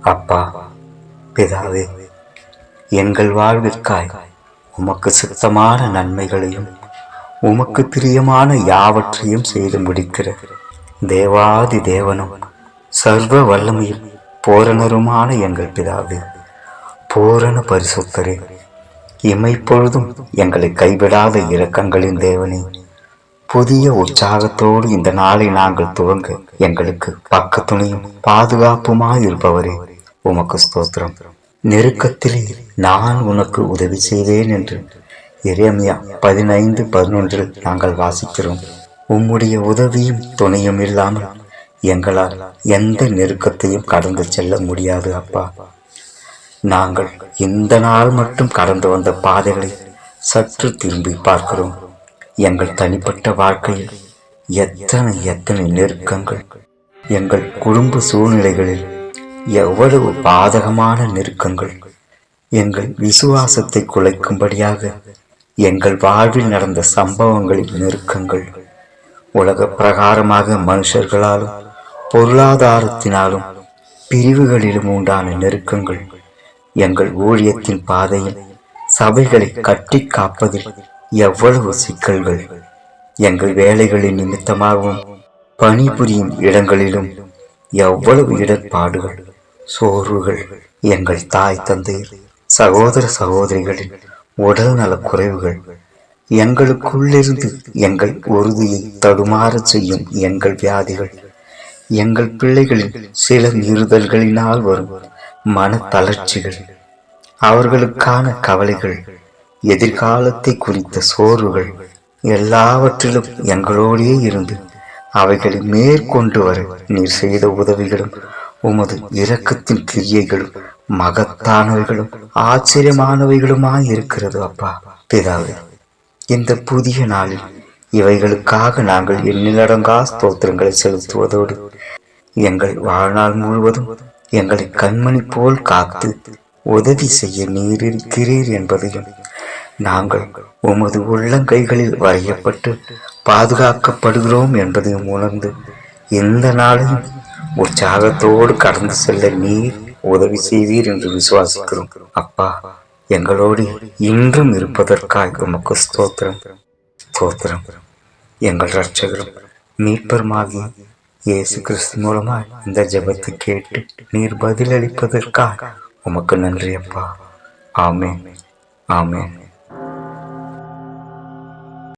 அப்பா, பிதாவே, எங்கள் வாழ்விற்காய் உமக்கு சுத்தமான நன்மைகளையும் உமக்கு பிரியமான யாவற்றையும் செய்து முடிக்கிற தேவாதி தேவனும் சர்வ வல்லமையும் பூரணருமான எங்கள் பிதாவே, பூரண பரிசுத்தரே, இமைப்பொழுதும் எங்களை கைவிடாத இரக்கங்களின் தேவனே, புதிய உற்சாகத்தோடு இந்த நாளை நாங்கள் துவங்க எங்களுக்கு பக்கத்துணையும் பாதுகாப்புமாயிருப்பவரே, உமக்கு ஸ்தோத்திரம். நெருக்கத்திலே நான் உனக்கு உதவி செய்வேன் என்று எரேமியா 15:11 நாங்கள் வாசிக்கிறோம். உம்முடைய உதவியும் துணையும் இல்லாமல் எங்களால் எந்த நெருக்கத்தையும் கடந்து செல்ல முடியாது அப்பா. நாங்கள் இந்த நாள் மட்டும் கடந்து வந்த பாதைகளை சற்று திரும்பி பார்க்கிறோம். எங்கள் தனிப்பட்ட வாழ்க்கையில் எத்தனை நெருக்கங்கள், எங்கள் குடும்ப சூழ்நிலைகளில் எவ்வளவு பாதகமான நெருக்கங்கள், எங்கள் விசுவாசத்தை குலைக்கும்படியாக எங்கள் வாழ்வில் நடந்த சம்பவங்களின் நெருக்கங்கள், உலக பிரகாரமாக மனுஷர்களாலும் பொருளாதாரத்தினாலும் பிரிவுகளிலும் உண்டான நெருக்கங்கள், எங்கள் ஊழியத்தின் பாதையில் சபைகளை கட்டி காப்பதில் எவ்வளவு சிக்கல்கள், எங்கள் வேலைகளின் நிமித்தமாகவும் பணிபுரியும் இடங்களிலும் எவ்வளவு இடர்பாடுகள், சோர்வுகள், எங்கள் தாய் தந்தையர் சகோதர சகோதரிகளின் உடல் நலக் குறைவுகள், எங்களுக்குள்ளிருந்து எங்கள் உறுதியை தடுமாற செய்யும் எங்கள் வியாதிகள், எங்கள் பிள்ளைகளின் சில மீறுதல்களினால் வரும் மன தளர்ச்சிகள், அவர்களுக்கான கவலைகள், எதிர்காலத்தை குறித்த சோர்வுகள், எல்லாவற்றிலும் எங்களோடே இருந்து அவைகளை மேற்கொண்டு வர நீர் செய்த உதவிகளும் உமது இரக்கத்தின் கிரியைகளும் மகத்தானவைகளும் ஆச்சரியமானவைகளுமாயிருக்கிறது அப்பா. பிதாவே, இந்த புதிய நாளில் இவைகளுக்காக நாங்கள் எண்ணிலடங்கா ஸ்தோத்திரங்களை செலுத்துவதோடு எங்கள் வாழ்நாள் முழுவதும் எங்களை கண்மணி போல் காத்து உதவி செய்ய நீர் இருக்கிறீர் என்பதையும், நாங்கள் உமது உள்ளங்கைகளில் வரையப்பட்டு பாதுகாக்கப்படுகிறோம் என்பதையும் உணர்ந்து இந்த நாளையும் உற்சாகத்தோடு கடந்து செல்ல நீர் உதவி செய்வீர் என்று விசுவாசிக்கிறோம் அப்பா. எங்களோடு இன்றும் இருப்பதற்காக உமக்கு ஸ்தோத்திரம் ஸ்தோத்திரம். எங்கள் இரட்சகரும் மீட்பருமாகிய இயேசு கிறிஸ்து மூலமாய் இந்த ஜெபத்தை கேட்டு நீர் பதிலளிப்பதற்காக உமக்கு நன்றி அப்பா. ஆமென், ஆமென்.